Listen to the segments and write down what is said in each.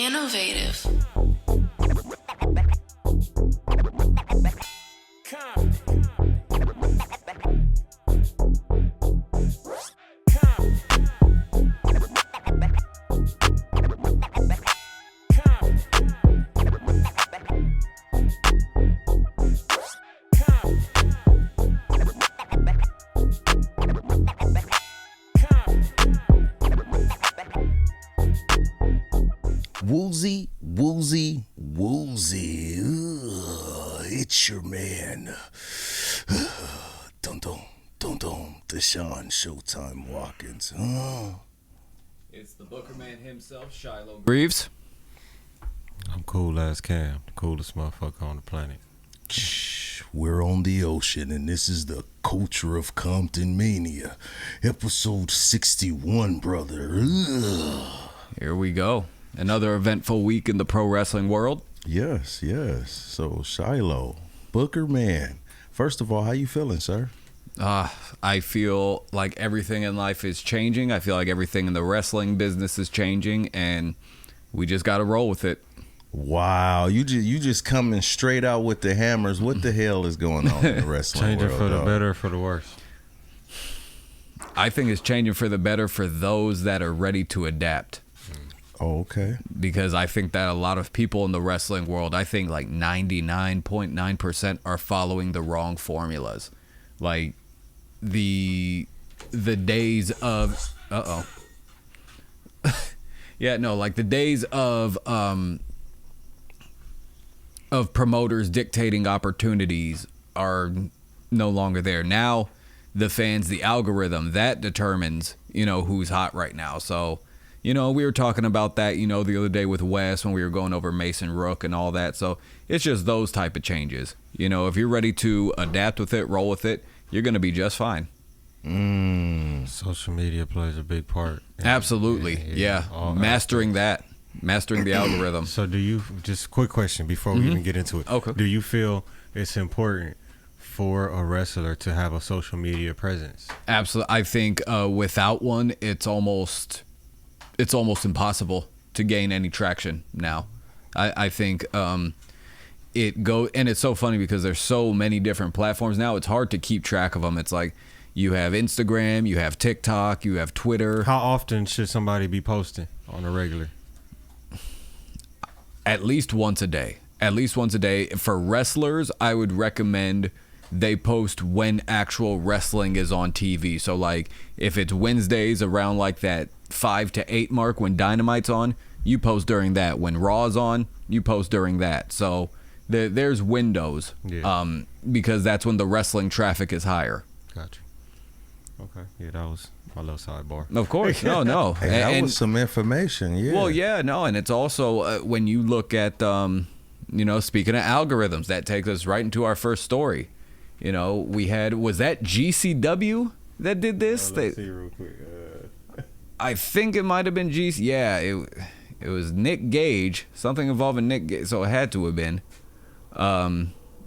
Innovative. Woolsey. It's your man. Dun dun, Deshaun Showtime Watkins. It's the Booker man himself, Shiloh Greaves. I'm cool as Cam, the coolest motherfucker on the planet. We're on the ocean, and this is the Culture of Comptonmania, episode 61, brother. Here we go. Another eventful week in the pro wrestling world. Yes. So, Shiloh, Booker man, first of all, how you feeling, sir? I feel like everything in life is changing. I feel like everything in the wrestling business is changing, and we just got to roll with it. Wow, you just coming straight out with the hammers. What the hell is going on in the wrestling Changing world, for the dog? better or for the worse? I think it's changing for the better for those that are ready to adapt. Oh, okay. Because I think that a lot of people in the wrestling world, I think like 99.9% are following the wrong formulas. Like the days of like the days of promoters dictating opportunities are no longer there. Now the fans, the algorithm, that determines, who's hot right now. So, we were talking about that, the other day with Wes when we were going over Mason Rook and all that. So it's just those type of changes. If you're ready to adapt with it, roll with it, you're going to be just fine. Social media plays a big part. Absolutely. Yeah. Mastering the algorithm. So do you, just quick question before we even get into it. Okay. Do you feel it's important for a wrestler to have a social media presence? Absolutely. I think without one, it's almost impossible to gain any traction now. I think and it's so funny because there's so many different platforms now. It's hard to keep track of them. It's like you have Instagram, you have TikTok, you have Twitter. How often should somebody be posting on a regular? At least once a day. For wrestlers, I would recommend they post when actual wrestling is on TV. So like if it's Wednesdays around like that 5 to 8 mark when Dynamite's on, you post during that. When Raw's on, you post during that. So there's windows, because that's when the wrestling traffic is higher. Gotcha. Okay. Yeah, that was my little sidebar. Of course. No. Hey, that was some information, yeah. Well, yeah, no, and it's also when you look at, speaking of algorithms, that takes us right into our first story. We had, was that GCW that did this? Let's see real quick. I think it might have been GC. Yeah, it was Nick Gage, something involving Nick Gage, so it had to have been,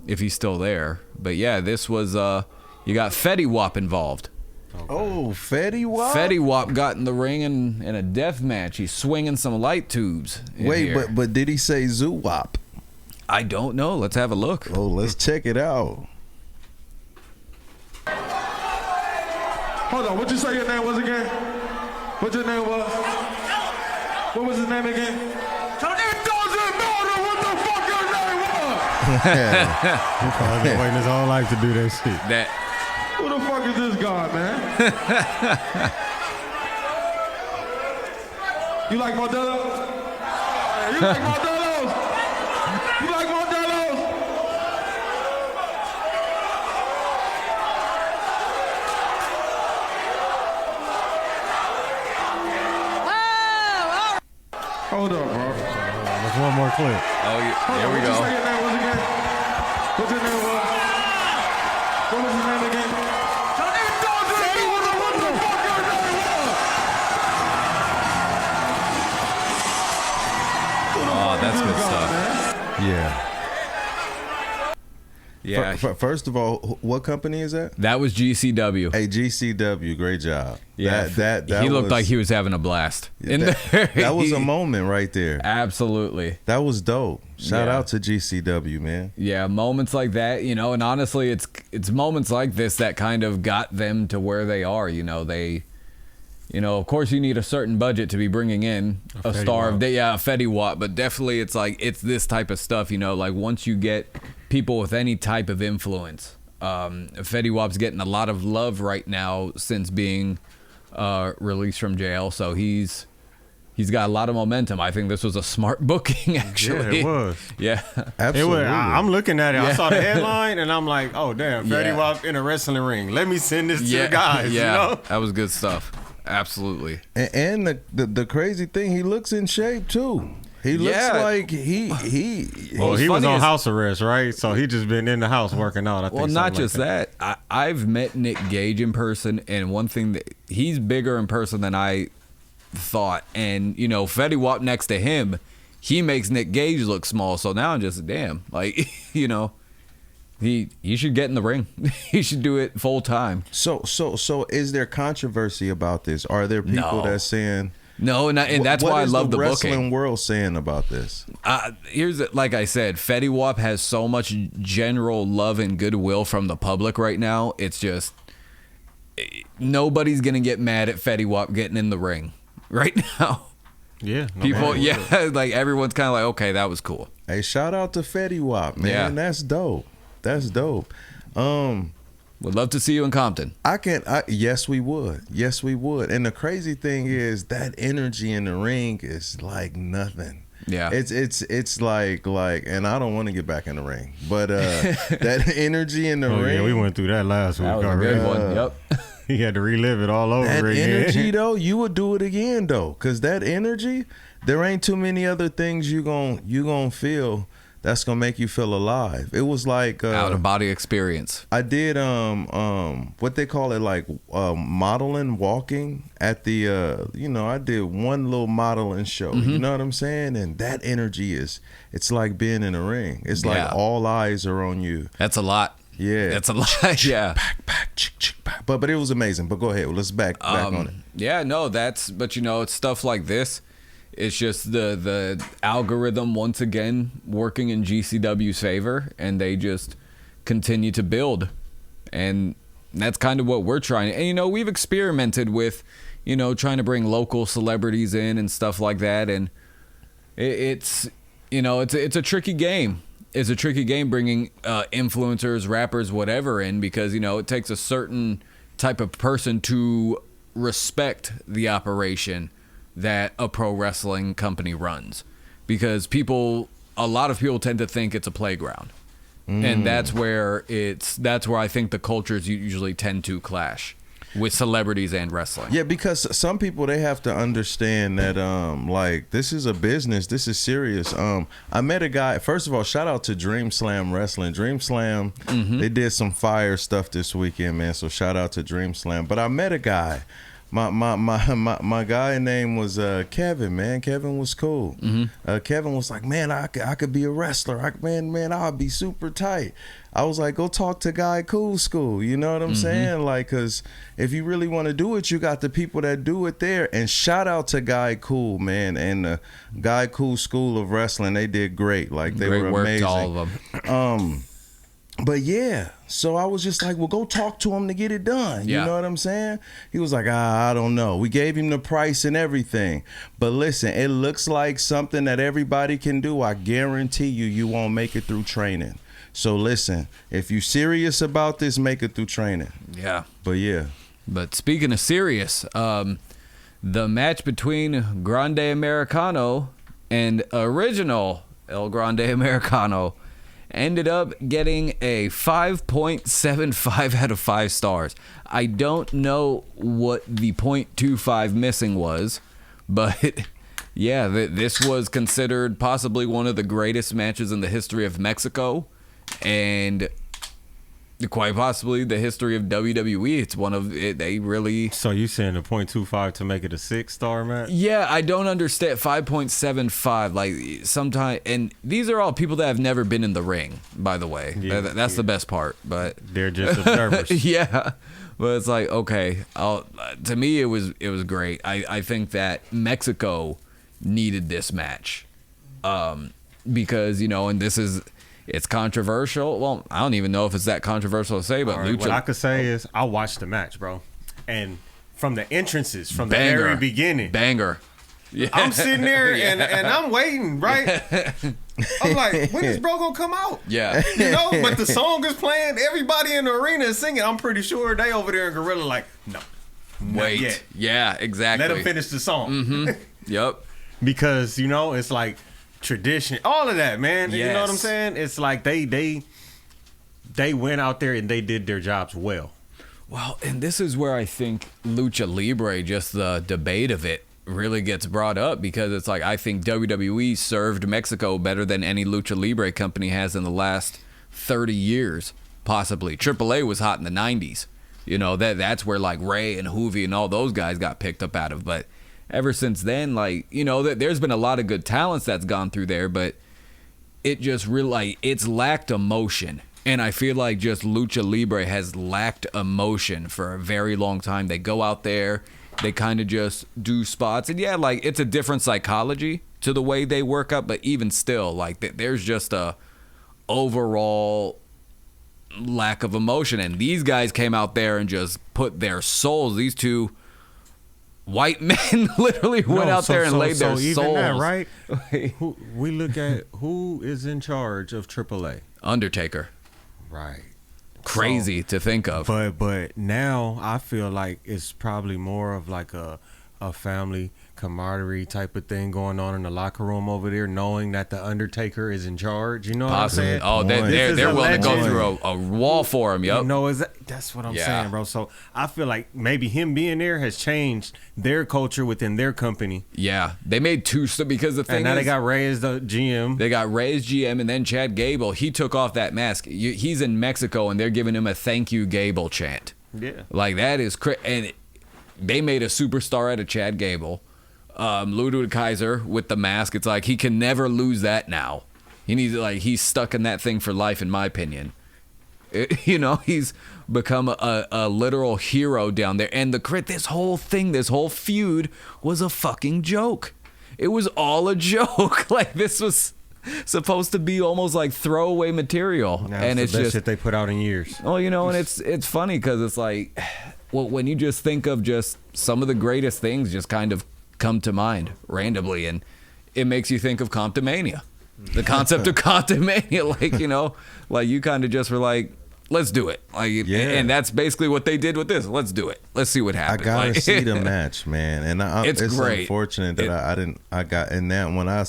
if he's still there. But yeah, this was, you got Fetty Wap involved. Okay. Oh, Fetty Wap? Fetty Wap got in the ring in a death match. He's swinging some light tubes. Wait, but did he say Zoo Wap? I don't know. Let's have a look. Oh, let's check it out. Hold on, what'd you say your name was again? What your name was? What was his name again? It doesn't matter what the fuck your name was! He probably been waiting his whole life to do that shit. Who the fuck is this guy, man? You like Modelo? You like Modelo's? You like Modelo's? Hold up, bro. There's one more clip. Oh, here we What'd you say go. your name was again? What's your name was? What was his name again? It doesn't matter what the fuck your name was! Oh, that's good stuff. Yeah. Yeah. First of all, what company is that? That was GCW. Hey, GCW, great job. Yeah, that he looked was, like he was having a blast in that, there. That was a moment right there. Absolutely. That was dope. Shout Yeah. out to GCW, man. Yeah, moments like that, you know, and honestly, it's moments like this that kind of got them to where they are. You know, of course, you need a certain budget to be bringing in a star of a Fetty Wap, but definitely it's like it's this type of stuff. You know, like once you get people with any type of influence, Fetty Wap's getting a lot of love right now since being released from jail, so he's got a lot of momentum. I think this was a smart booking, actually. Yeah, it was. Yeah. Absolutely. I'm looking at it. I Yeah. saw the headline, and I'm like, oh, damn, Fetty Yeah. Wap in a wrestling ring. Let me send this to the guys, Yeah, you know? that was good stuff. Absolutely. And the crazy thing, he looks in shape too. He looks Yeah. like he Well, what's he was funny on is- house arrest, right? So he just been in the house working out. I think Well, not something just like that. I've met Nick Gage in person, and one thing that he's bigger in person than I thought. And, you know, Fetty Wap next to him, he makes Nick Gage look small. So now I'm just, damn, like, you know, he should get in the ring. He should do it full time. So is there controversy about this? Are there people No. that's saying No, and that's what why I is love the wrestling booking. world saying about this? Like I said, Fetty Wap has so much general love and goodwill from the public right now. It's just nobody's gonna get mad at Fetty Wap getting in the ring right now. Yeah. no People, matter what. yeah, like everyone's kind of like, okay, that was cool. Hey, shout out to Fetty Wap, man. Yeah. That's dope. That's dope. Would love to see you in Compton. Yes, we would. Yes, we would. And the crazy thing is that energy in the ring is like nothing. Yeah. It's like, and I don't want to get back in the ring, but that energy in the Oh, ring. yeah, we went through that last week That was a already. good one. Yep. He had to relive it all over That again. energy though, you would do it again though, cause that energy, there ain't too many other things you gon' feel that's gonna make you feel alive. It was like Out of body experience. I did what they call it, like modeling, walking at the I did one little modeling show. You know what I'm saying? And that energy it's like being in a ring. It's like Yeah. all eyes are on you. That's a lot. Yeah. That's a lot. Yeah. Back, chick, back. But it was amazing. But go ahead. Let's back on it. Yeah, no, but it's stuff like this. It's just the algorithm once again working in GCW's favor, and they just continue to build. And that's kind of what we're trying. And, we've experimented with, trying to bring local celebrities in and stuff like that. And it's a tricky game. It's a tricky game bringing influencers, rappers, whatever in, because, it takes a certain type of person to respect the operation that a pro wrestling company runs, because a lot of people tend to think it's a playground. And that's where I think the cultures usually tend to clash with celebrities and wrestling. Yeah, because some people, they have to understand that like this is a business, this is serious. I met a guy, first of all, shout out to Dream Slam Wrestling. Dream Slam, they did some fire stuff this weekend, man. So shout out to Dream Slam. But I met a guy. My guy name was Kevin, man. Kevin was cool. Kevin was like, man, I could be a wrestler. Man, I'll be super tight. I was like, go talk to Guy Cool School. You know what I'm saying? Like, because if you really want to do it, you got the people that do it there. And shout out to Guy Cool, man, and the Guy Cool School of Wrestling. They did great. Like, they Great were work amazing. to all of them. But yeah, so I was just like, well, go talk to him to get it done. You Yeah. know what I'm saying? He was like, I don't know. We gave him the price and everything. But listen, it looks like something that everybody can do. I guarantee you won't make it through training. So listen, if you're serious about this, make it through training. Yeah. But yeah. But speaking of serious, the match between Grande Americano and original El Grande Americano ended up getting a 5.75 out of 5 stars. I don't know what the 0.25 missing was, but yeah, this was considered possibly one of the greatest matches in the history of Mexico. And quite possibly the history of WWE. It's one of it. They really. So you saying a .25 to make it a 6-star match? Yeah, I don't understand 5.75. Like sometimes, and these are all people that have never been in the ring. By the way, that's the best part. But they're just observers. yeah, but it's like okay. To me, it was great. I think that Mexico needed this match, because and this is. It's controversial. Well, I don't even know if it's that controversial to say, but right, what I could say is I watched the match, bro. And from the entrances, from the very beginning. Banger. Yeah. I'm sitting there and I'm waiting, right? I'm like, when is bro gonna come out? Yeah. But the song is playing. Everybody in the arena is singing. I'm pretty sure they over there in Gorilla like, no. Wait. Yet. Yeah, exactly. Let them finish the song. Mm-hmm. Yep. Because, it's like tradition, all of that, man. Yes. You know what I'm saying? It's like they went out there and they did their jobs well. Well, and this is where I think Lucha Libre, just the debate of it, really gets brought up, because it's like I think WWE served Mexico better than any Lucha Libre company has in the last 30 years, possibly. AAA was hot in the 90s. That's where like Ray and Hoovy and all those guys got picked up out of, but ever since then, like, there's been a lot of good talents that's gone through there, but it just really, like, it's lacked emotion. And I feel like just Lucha Libre has lacked emotion for a very long time. They go out there, they kind of just do spots. And yeah, like, it's a different psychology to the way they work up, but even still, like, there's just a overall lack of emotion. And these guys came out there and just put their souls, these two white men literally went out there and laid their souls. Even that, right? We look at who is in charge of AAA. Undertaker. Right. Crazy to think of. But now I feel like it's probably more of like a family camaraderie type of thing going on in the locker room over there, knowing that the Undertaker is in charge. You know Possibly. what I'm saying? Oh, they're willing to go through a wall for him. Yep. That's what I'm saying, bro. So I feel like maybe him being there has changed their culture within their company. Yeah, they made two, because the thing and now they got Ray as the GM. They got Ray as GM, and then Chad Gable. He took off that mask. He's in Mexico, and they're giving him a "Thank you, Gable" chant. Yeah, like that is and they made a superstar out of Chad Gable. Ludwig Kaiser with the mask. It's like he can never lose that now. He's stuck in that thing for life, in my opinion. He's become a literal hero down there. And this whole feud was a fucking joke. It was all a joke. Like, this was supposed to be almost like throwaway material. And it's the best shit they put out in years. Oh, and it's funny because it's like, well, when you just think of just some of the greatest things just kind of come to mind randomly, and it makes you think of Comptonmania. The concept of Comptonmania, like you kind of just were like, let's do it. Like, and that's basically what they did with this. Let's do it. Let's see what happens. I gotta see the match, man, and it's great. Unfortunate that I didn't. I got, and that when I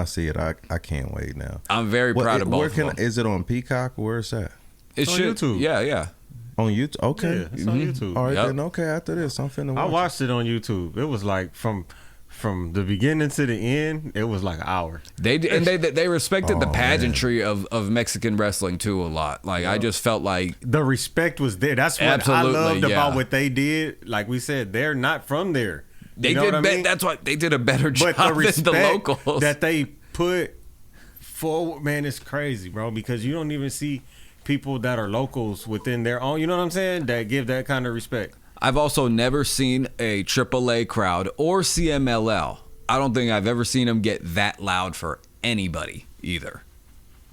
see it, I can't wait now. I'm very proud of both of them. Is it on Peacock? Where's that? It's on YouTube. Yeah. On YouTube? Okay. Yeah, it's on YouTube. All right, then. Okay, after this, I'm finna watch I watched it on YouTube. It was like from the beginning to the end, it was like an hour. They respected the pageantry of Mexican wrestling too a lot. Like, I just felt like the respect was there. That's what I loved about what they did. Like we said, they're not from there. That's why they did a better job but the respect than the locals that they put forward, man, it's crazy, bro. Because you don't even see people that are locals within their own, you know what I'm saying, that give that kind of respect. I've also never seen a AAA crowd or CMLL. I don't think I've ever seen them get that loud for anybody either.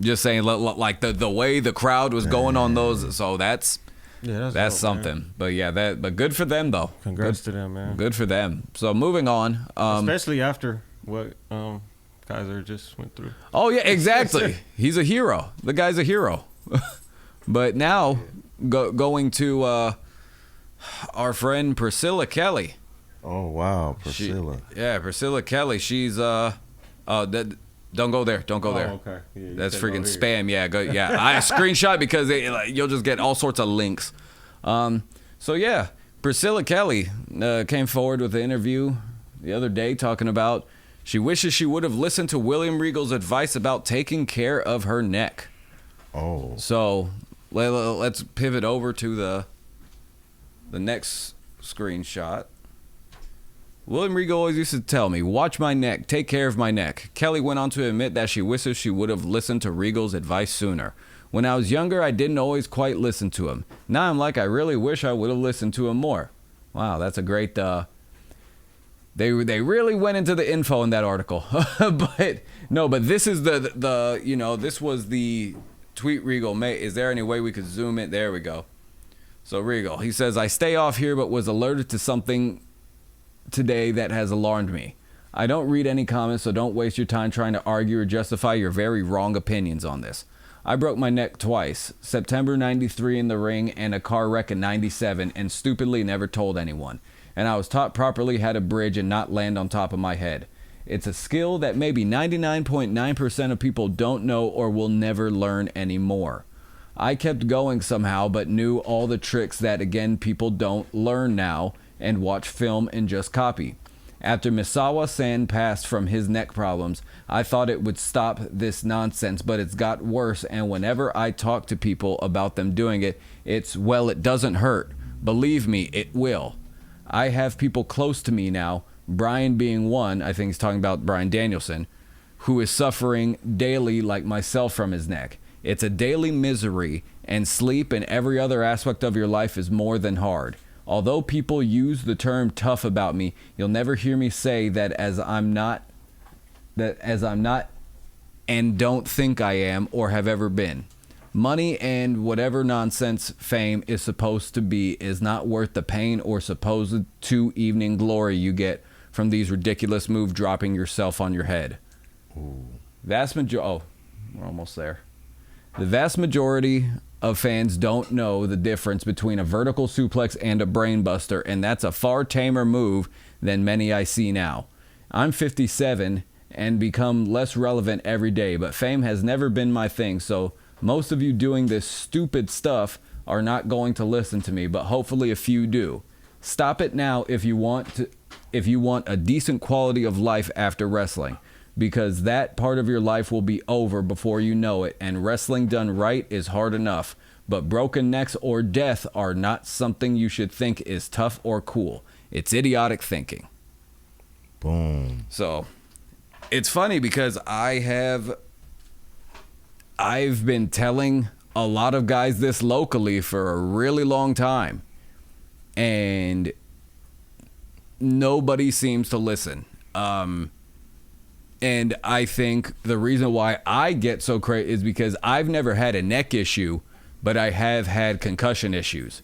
Just saying, like the way the crowd was going on those. So that's dope, something. Man. But yeah, but good for them though. Congrats to them, man. Good for them. So moving on, especially after what Kaiser just went through. Oh yeah, exactly. He's a hero. The guy's a hero. But now going to our friend Priscilla Kelly. Oh wow, Priscilla. Priscilla Kelly. She's don't go there. Don't go there. Okay. Yeah, that's freaking spam. Yeah, go. Yeah, I screenshot because you'll just get all sorts of links. So yeah, Priscilla Kelly came forward with an interview the other day talking about she wishes she would have listened to William Regal's advice about taking care of her neck. Oh. So let's pivot over to the next screenshot. William Regal always used to tell me, watch my neck, take care of my neck. Kelly went on to admit that she wishes she would have listened to Regal's advice sooner. When I was younger, I didn't always quite listen to him. Now I'm like, I really wish I would have listened to him more. Wow, that's a great... They really went into the info in that article. but this is the this was the tweet Regal made. Is there any way we could zoom it? There we go. So Regal, he says, I stay off here but was alerted to something today that has alarmed me. I don't read any comments, so don't waste your time trying to argue or justify your very wrong opinions on this. I broke my neck twice, September 93 in the ring and a car wreck in 97, and stupidly never told anyone. And I was taught properly how to bridge and not land on top of my head. It's a skill that maybe 99.9% of people don't know or will never learn anymore. I kept going somehow, but knew all the tricks that, again, people don't learn now and watch film and just copy. After Misawa-san passed from his neck problems, I thought it would stop this nonsense, but it's got worse, and whenever I talk to people about them doing it, it's, well, it doesn't hurt. Believe me, it will. I have people close to me now, Brian being one, I think he's talking about Brian Danielson, who is suffering daily like myself from his neck. It's a daily misery, and sleep and every other aspect of your life is more than hard. Although people use the term tough about me, you'll never hear me say that as I'm not and don't think I am or have ever been. Money and whatever nonsense fame is supposed to be is not worth the pain or supposed to evening glory you get from these ridiculous moves dropping yourself on your head. Ooh. We're almost there. The vast majority of fans don't know the difference between a vertical suplex and a brainbuster, and that's a far tamer move than many I see now. I'm 57 and become less relevant every day, but fame has never been my thing, so most of you doing this stupid stuff are not going to listen to me, but hopefully a few do. Stop it now if you want a decent quality of life after wrestling, because that part of your life will be over before you know it, and wrestling done right is hard enough, but broken necks or death are not something you should think is tough or cool. It's idiotic thinking. Boom. So, it's funny because I've been telling a lot of guys this locally for a really long time, and nobody seems to listen. And I think the reason why I get so crazy is because I've never had a neck issue, but I have had concussion issues.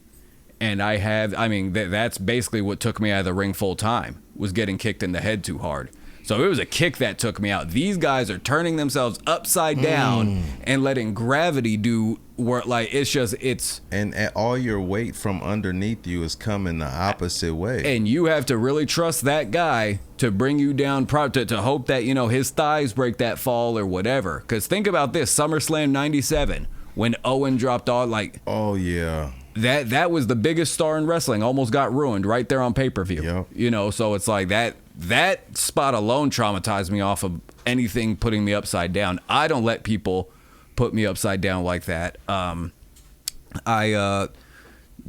And that's basically what took me out of the ring full time, was getting kicked in the head too hard. So it was a kick that took me out. These guys are turning themselves upside down and letting gravity do work. Like, And all your weight from underneath you is coming the opposite way. And you have to really trust that guy to bring you down, to hope that, his thighs break that fall or whatever. Because think about this, SummerSlam 97, when Owen dropped all, like... Oh, yeah. That was the biggest star in wrestling, almost got ruined right there on pay-per-view. Yep. So it's like that spot alone traumatized me off of anything putting me upside down. I don't let people put me upside down like that. I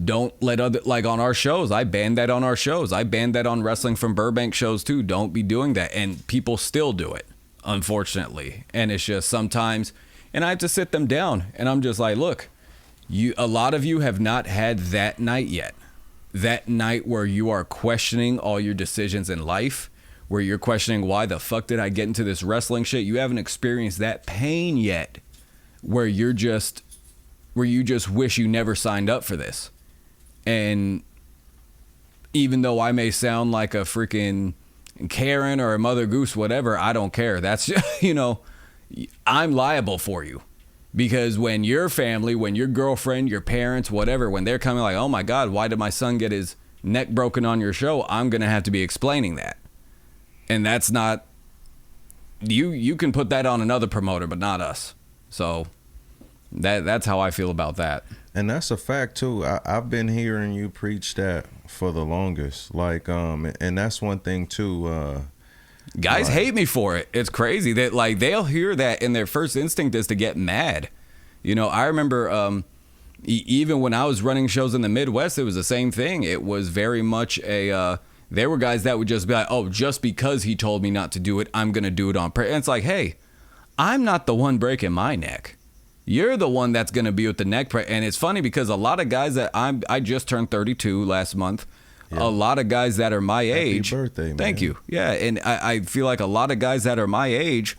don't let other, like on our shows, I banned that on our shows. I banned that on Wrestling from Burbank shows too. Don't be doing that. And people still do it, unfortunately. And it's just sometimes, and I have to sit them down and I'm just like, look, a lot of you have not had that night yet. That night where you are questioning all your decisions in life, where you're questioning, why the fuck did I get into this wrestling shit? You haven't experienced that pain yet, where you just wish you never signed up for this. And even though I may sound like a freaking Karen or a Mother Goose, whatever, I don't care. That's, I'm liable for you. Because when your family, when your girlfriend, your parents, whatever, when they're coming like, oh my God, why did my son get his neck broken on your show? I'm going to have to be explaining that. And that's not, you can put that on another promoter, but not us. So that's how I feel about that. And that's a fact too. I've been hearing you preach that for the longest. Like, and that's one thing too, guys hate me for it. It's crazy that like they'll hear that and their first instinct is to get mad. I remember Even when I was running shows in the Midwest, it was the same thing. It was very much there were guys that would just be like, oh, just because he told me not to do it, I'm going to do it on purpose. And it's like, hey, I'm not the one breaking my neck. You're the one that's going to be with the neck. And it's funny because a lot of guys that I just turned 32 last month. Yeah. A lot of guys that are my age. Happy birthday, man. Thank you. Yeah. And I feel like a lot of guys that are my age,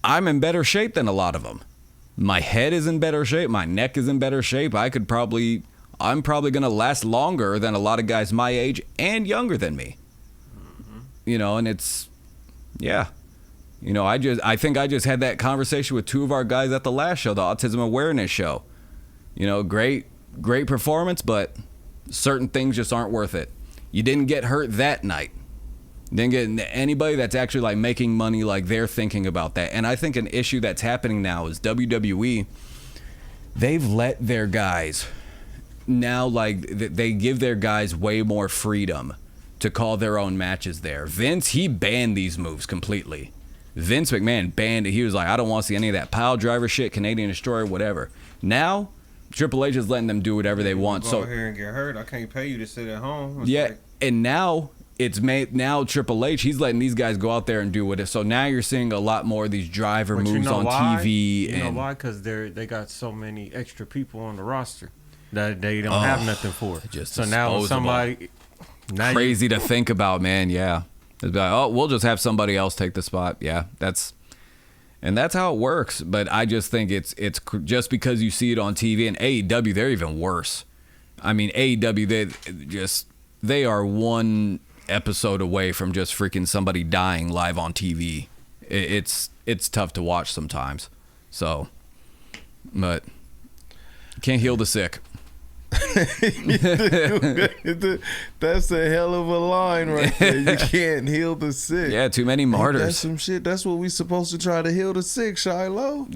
I'm in better shape than a lot of them. My head is in better shape. My neck is in better shape. I'm probably going to last longer than a lot of guys my age and younger than me. You know, and it's, yeah. You know, I think I just had that conversation with two of our guys at the last show, the Autism Awareness show. You know, great performance, but certain things just aren't worth it. You didn't get hurt that night. Didn't get anybody that's actually like making money, like they're thinking about that. And I think an issue that's happening now is WWE, they've let their guys now, like they give their guys way more freedom to call their own matches there. Vince, he banned these moves completely. Vince McMahon banned it. He was like, I don't want to see any of that pile driver shit, Canadian Destroyer, whatever. Now, Triple H is letting them do whatever they want. Go here and get hurt. I can't pay you to sit at home. It's yeah, and now it's made. Now Triple H, he's letting these guys go out there and do it. So now you're seeing a lot more of these driver moves on TV. You know why? Because they got so many extra people on the roster that they don't have nothing for. Just so now somebody crazy to think about, man. Yeah, it's like, oh, we'll just have somebody else take the spot. Yeah, that's how it works. But I just think it's just because you see it on TV, and AEW, they're even worse. I mean, AEW, they are one episode away from just freaking somebody dying live on TV. It's tough to watch sometimes. So, but can't heal the sick. That's a hell of a line right there. You can't heal the sick. Yeah, too many martyrs. That's some shit. That's what we supposed to try to heal the sick, Shiloh.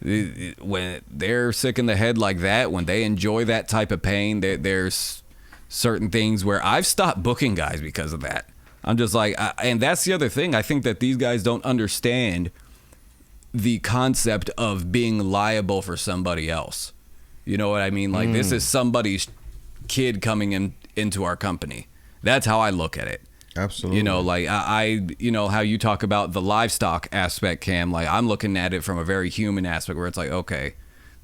When they're sick in the head like that, when they enjoy that type of pain, there's certain things where I've stopped booking guys because of that. I'm just like, and that's the other thing. I think that these guys don't understand the concept of being liable for somebody else. You know what I mean? Like, this is somebody's kid coming into our company. That's how I look at it. Absolutely. You know, like you know how you talk about the livestock aspect, Cam. Like, I'm looking at it from a very human aspect where it's like, okay,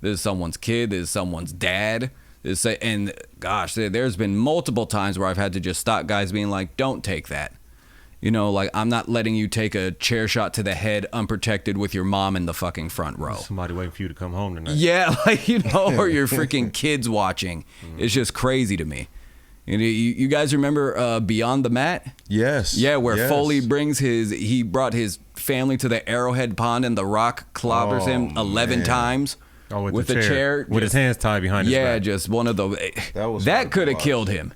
this is someone's kid, this is someone's dad. And gosh, there's been multiple times where I've had to just stop guys being like, don't take that. You know, like, I'm not letting you take a chair shot to the head unprotected with your mom in the fucking front row. Somebody waiting for you to come home tonight. Yeah, like, you know, or your freaking kids watching. It's just crazy to me. You guys remember Beyond the Mat? Yes. Yeah, where Foley he brought his family to the Arrowhead Pond and The Rock clobbers him 11 times. Oh, with the chair. With his hands tied behind his back. Yeah, just one of the... That could have killed him.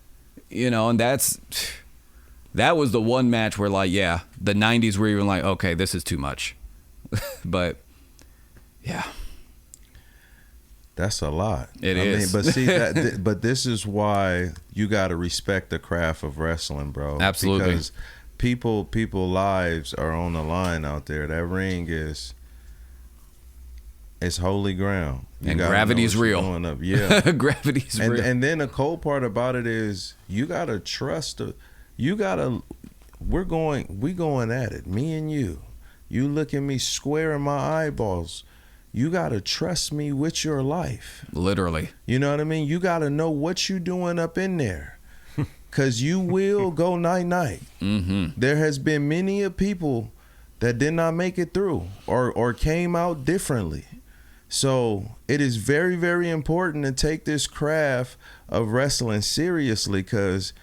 You know, and that was the one match where, like, yeah, the 90s were even like, okay, this is too much. But, yeah. That's a lot. It is. But see, but this is why you got to respect the craft of wrestling, bro. Absolutely. Because people lives are on the line out there. That ring it's holy ground. And gravity's real. Yeah. Gravity's real. And then the cold part about it is you got to trust we're going at it, me and you. You look at me square in my eyeballs. You got to trust me with your life. Literally. You know what I mean? You got to know what you doing up in there. Because you will go night-night. Mm-hmm. There has been many of people that did not make it through or came out differently. So it is very, very important to take this craft of wrestling seriously, because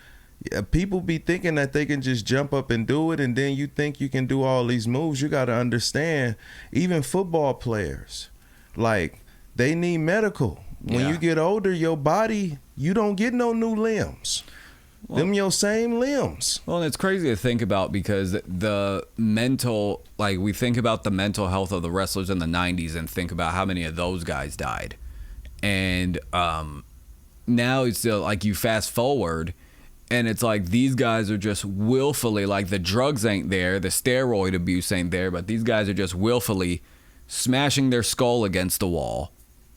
people be thinking that they can just jump up and do it, and then you think you can do all these moves. You got to understand, even football players, like, they need medical. When you get older, your body, you don't get no new limbs. Them your same limbs. Well, and it's crazy to think about, because the mental, like, we think about the mental health of the wrestlers in the 90s and think about how many of those guys died. And now it's still, like, you fast forward, and it's like these guys are just willfully, like, the drugs ain't there, the steroid abuse ain't there, but these guys are just willfully smashing their skull against the wall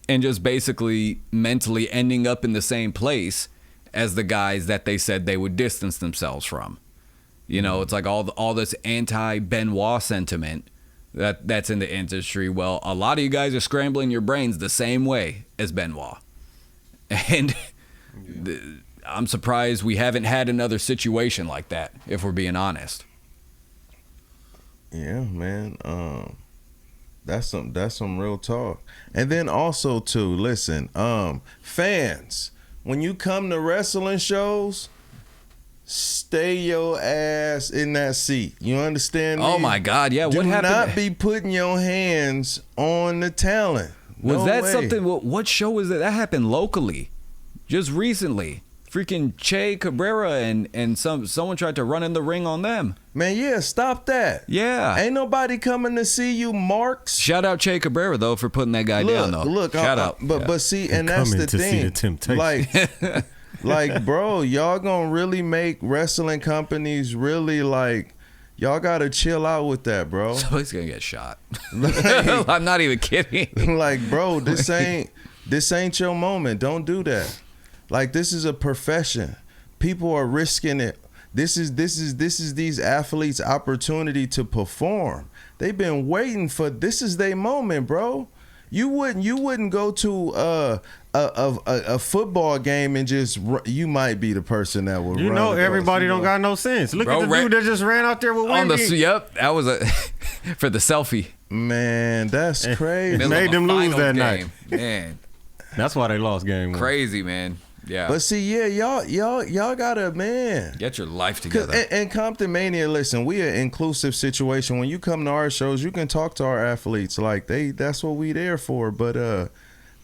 and just basically mentally ending up in the same place as the guys that they said they would distance themselves from. You know, it's like all this anti-Benoit sentiment that's in the industry. Well, a lot of you guys are scrambling your brains the same way as Benoit. And I'm surprised we haven't had another situation like that, if we're being honest. Yeah, man. That's some real talk. And then also too, listen, fans, when you come to wrestling shows, stay your ass in that seat. You understand me? Oh my God, yeah. What happened? Do not be putting your hands on the talent. Was No that way. something? What show was that? That happened locally, just recently. Freaking Che Cabrera and someone tried to run in the ring on them. Man, yeah, stop that. Yeah. Ain't nobody coming to see you, Marks. Shout out Che Cabrera though for putting that guy down though. Look, shout out. But see, and that's Coming the to see thing. the temptation. Like, like, bro, y'all gonna really make wrestling companies really like. Y'all gotta chill out with that, bro. Somebody's gonna get shot. Like, I'm not even kidding. like, bro, this ain't your moment. Don't do that. Like, this is a profession. People are risking it. This is these athletes' opportunity to perform. They've been waiting for this is their moment, bro. You wouldn't go to a football game and just you might be the person that would. You run know, across, everybody you don't know. got no sense. Look Bro, at the dude that just ran out there with On the Wendy. yep, that was a for the selfie. Man, that's crazy. It Middle made of a them lose final that game. Man, That's why they lost game one. crazy, man. Yeah. But see, yeah, y'all gotta, man. Get your life together. And Comptonmania, listen, we an inclusive situation. When you come to our shows, you can talk to our athletes like that's what we there for. But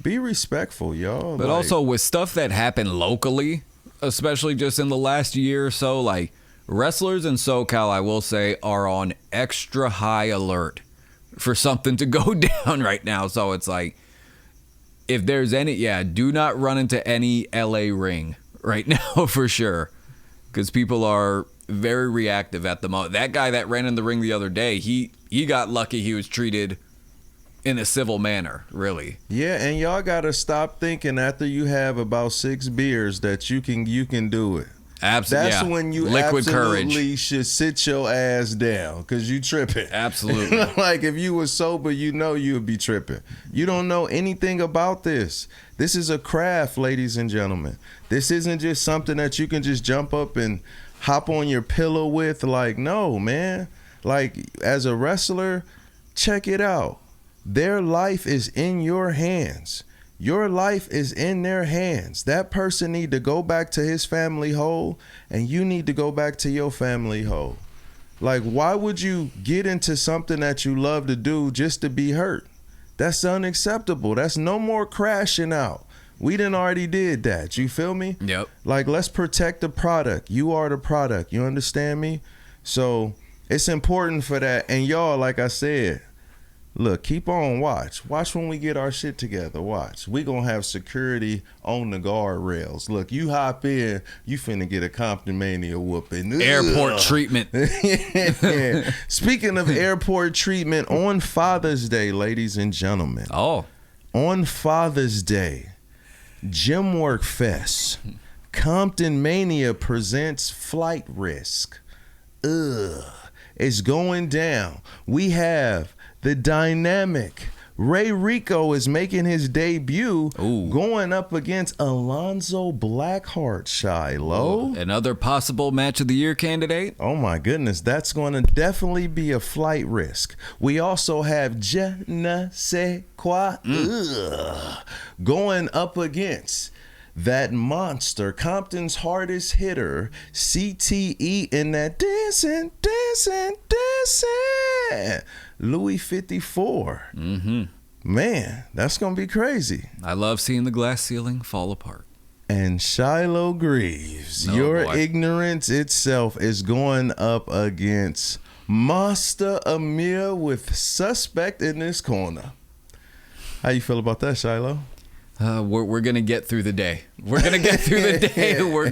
be respectful, y'all. But like, also with stuff that happened locally, especially just in the last year or so, like wrestlers in SoCal, I will say, are on extra high alert for something to go down right now. So it's like, if there's any, do not run into any LA ring right now for sure, because people are very reactive at the moment. That guy that ran in the ring the other day, he got lucky. He was treated in a civil manner, really. yeah, and y'all gotta stop thinking after you have about 6 beers that you can do it. Absolutely. That's when you liquid absolutely courage. should sit your ass down because you tripping. Absolutely. Like if you were sober, you know you would be tripping. You don't know anything about this. This is a craft, ladies and gentlemen. This isn't just something that you can just jump up and hop on your pillow with. Like, no, man. Like, as a wrestler, check it out. Their life is in your hands. Your life is in their hands. That person need to go back to his family whole, and you need to go back to your family whole. Like, why would you get into something that you love to do just to be hurt? That's unacceptable. That's no more crashing out. We done already did that. You feel me? Yep. Like, let's protect the product. You are the product. You understand me? So it's important for that. And y'all, like I said, look, keep on watch. Watch when we get our shit together. Watch. We gonna have security on the guardrails. Look, you hop in, you finna get a Comptonmania whooping. Airport treatment. Yeah. Speaking of airport treatment, on Father's Day, ladies and gentlemen. Oh. On Father's Day, Gym Work Fest, Comptonmania presents Flight Risk. It's going down. We have the dynamic Ray Rico is making his debut, going up against Alonzo Blackheart, Shiloh. Another possible match of the year candidate. Oh my goodness, that's going to definitely be a flight risk. We also have Je ne sais quoi going up against that monster, Compton's hardest hitter, CTE, in that dancing, Louis 54. Man, that's going to be crazy. I love seeing the glass ceiling fall apart. And Shiloh Greaves, Oh, your boy. ignorance itself is going up against Master Amir with Suspect in this corner. How you feel about that, Shiloh? We're gonna get through the day. We're gonna get through the day. We're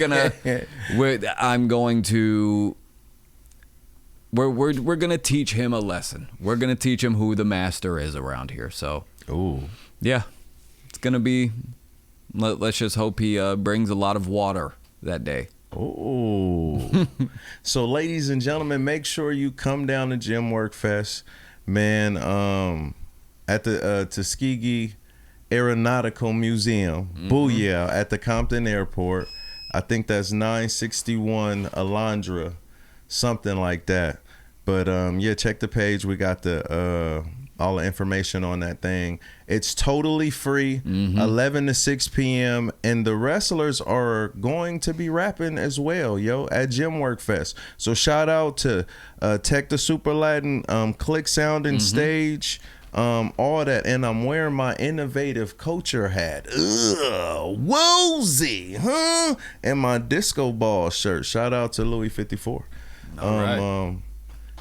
gonna teach him a lesson. We're gonna teach him who the master is around here. So Ooh. yeah, gonna be. Let's just hope he brings a lot of water that day. Oh, so ladies and gentlemen, make sure you come down to Gym Work Fest, man. At the Tuskegee Aeronautical Museum, Booyah, at the Compton Airport. I think that's 961 Alondra, something like that. But yeah, check the page. We got the all the information on that thing. It's totally free, 11 to 6 p.m. And the wrestlers are going to be rapping as well, yo, at Gym Work Fest. So shout out to Tech the Super Latin, Click Sound and Stage, all that. And I'm wearing my innovative culture hat. Ugh, woozy, huh? And my disco ball shirt. Shout out to Louis 54. All right.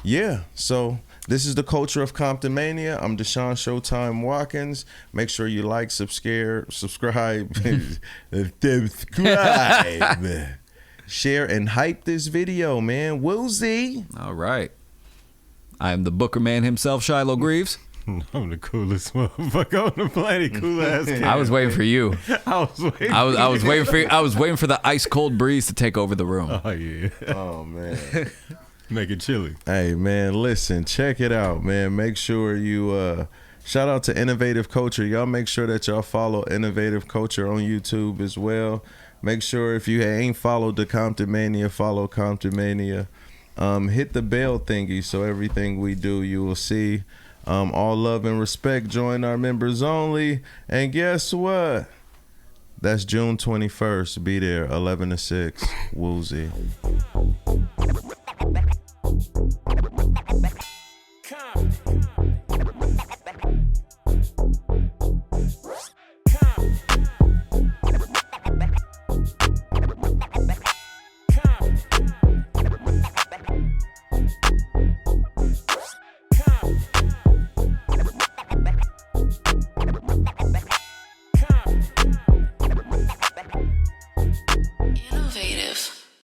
Yeah, so this is the Culture of Comptonmania. I'm Deshaun Showtime Watkins. Make sure you like, subscribe, share, and hype this video, man. Woozy. All right. I am the Booker man himself, Shiloh Greaves. I'm the coolest motherfucker on the planet. Cool ass kid. I was waiting for you. I was waiting. I was waiting for you. I was waiting for the ice cold breeze to take over the room. Oh yeah. Oh, man. Make it chilly. Hey, man, listen, check it out, man. Make sure you shout out to Innovative Culture. Y'all make sure that y'all follow Innovative Culture on YouTube as well. Make sure if you ain't followed the Comptonmania, follow Comptonmania. Hit the bell thingy so everything we do you will see. All love and respect. Join our members only. And guess what? That's June 21st. Be there, 11 to 6. Woozy.